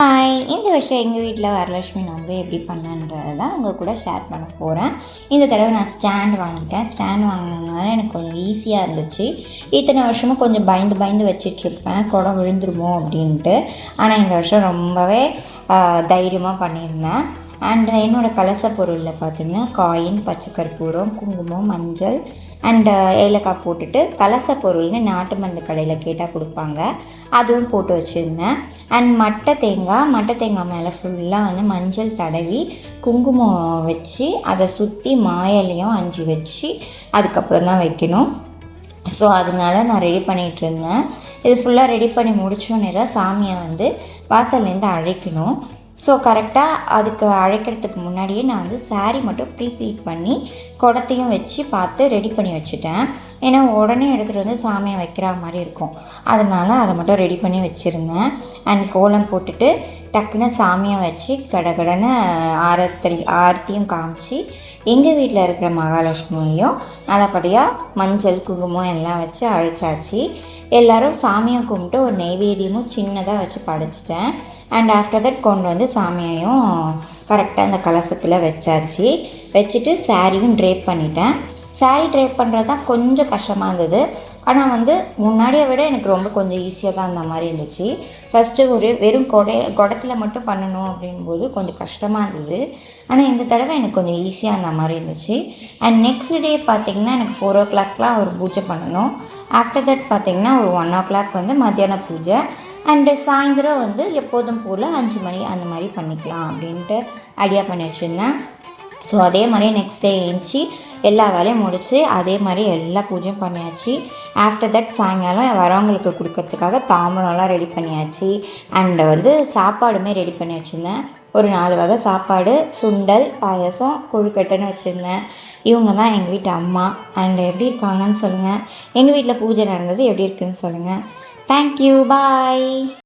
Hi! இந்த வருஷம் எங்கள் வீட்டில் வரலட்சுமி நோன்பு எப்படி பண்ணேன்றதை தான் உங்கள் கூட ஷேர் பண்ண போகிறேன். இந்த தடவை நான் ஸ்டாண்ட் வாங்கிட்டேன். ஸ்டாண்ட் வாங்கினதுனால எனக்கு கொஞ்சம் ஈஸியாக இருந்துச்சு. இத்தனை வருஷமும் கொஞ்சம் பயந்து வச்சிட்ருப்பேன், குடம் விழுந்துருமோ அப்படின்ட்டு. ஆனால் இந்த வருஷம் ரொம்பவே தைரியமாக பண்ணியிருந்தேன். அண்ட் என்னோடய கலச பொருளில் பார்த்திங்கன்னா காயின், பச்சை கற்பூரம், குங்குமம், மஞ்சள் அண்டு ஏலக்காய் போட்டுட்டு கலச பொருள்னு நாட்டு மருந்து கடையில் கேட்டால் கொடுப்பாங்க, அதுவும் போட்டு வச்சுருந்தேன். அண்ட் மட்டை தேங்காய் மேலே ஃபுல்லாக வந்து மஞ்சள் தடவி குங்குமம் வச்சு அதை சுற்றி மாயிலையும் 5 வச்சு அதுக்கப்புறம் தான் வைக்கணும். ஸோ அதனால நான் ரெடி பண்ணிகிட்ருந்தேன். இது ஃபுல்லாக ரெடி பண்ணி முடித்தோன்னே தான் சாமியை வந்து வாசல்லேருந்து அழைக்கணும். ஸோ கரெக்டாக அதுக்கு அழைக்கிறதுக்கு முன்னாடியே நான் வந்து சாரீ மட்டும் ப்ளீட் பண்ணி குடத்தையும் வச்சு பார்த்து ரெடி பண்ணி வச்சுட்டேன். ஏன்னா உடனே எடுத்துகிட்டு வந்து சாமியை வைக்கிற மாதிரி இருக்கும், அதனால் அதை மட்டும் ரெடி பண்ணி வச்சுருந்தேன். அண்ட் கோலம் போட்டுட்டு டக்குன்னு சாமியை வச்சு கடகடன்னு ஆரத்தியும் காமிச்சு எங்கள் வீட்டில் இருக்கிற மகாலட்சுமியையும் நல்லபடியாக மஞ்சள் குங்குமம் எல்லாம் வச்சு அழைச்சாச்சு. எல்லோரும் சாமியை கும்பிட்டு ஒரு நெய்வேத்தியமும் சின்னதாக வச்சு படைச்சிட்டேன். அண்ட் ஆஃப்டர் தட் கொண்டு வந்து சாமியையும் கரெக்டாக அந்த கலசத்தில் வச்சுட்டு சாரியும் ட்ரேப் பண்ணிட்டேன். சாரீ ட்ரேப் பண்ணுறது தான் கொஞ்சம் கஷ்டமாக இருந்தது. ஆனால் வந்து முன்னாடியை விட எனக்கு ரொம்ப கொஞ்சம் ஈஸியாக தான் அந்த மாதிரி இருந்துச்சு. ஃபஸ்ட்டு ஒரு வெறும் குடத்தில் மட்டும் பண்ணணும் அப்படின்போது கொஞ்சம் கஷ்டமாக இருந்தது. ஆனால் இந்த தடவை எனக்கு கொஞ்சம் ஈஸியாக அந்த மாதிரி இருந்துச்சு. அண்ட் நெக்ஸ்ட் டே பார்த்திங்கன்னா எனக்கு 4 o'clockலாம் ஒரு பூஜை பண்ணணும். ஆஃப்டர் தட் பார்த்திங்கன்னா ஒரு 1 o'clock வந்து மத்தியான பூஜை. அண்டு சாயந்தரம் வந்து எப்போதும் போல் 5 மணி அந்த மாதிரி பண்ணிக்கலாம் அப்படின்ட்டு ஐடியா பண்ணி வச்சுருந்தேன். ஸோ அதே மாதிரி நெக்ஸ்ட் டே எழுந்துச்சி எல்லா வேலையும் முடித்து அதே மாதிரி எல்லா பூஜையும் பண்ணியாச்சு. ஆஃப்டர் தட் சாயங்காலம் வரவங்களுக்கு கொடுக்கறதுக்காக தாம்பூலம்லாம் ரெடி பண்ணியாச்சு. அண்டு வந்து சாப்பாடுமே ரெடி பண்ணி வச்சுருந்தேன். ஒரு 4 வகை சாப்பாடு, சுண்டல், பாயசம், கொழுக்கட்டைன்னு வச்சுருந்தேன். இவங்க தான் எங்கள் வீட்டு அம்மா. அண்டு எப்படி இருக்காங்கன்னு சொல்லுங்கள். எங்கள் வீட்டில் பூஜை நடந்தது எப்படி இருக்குதுன்னு சொல்லுங்கள். தேங்க்யூ, பாய்.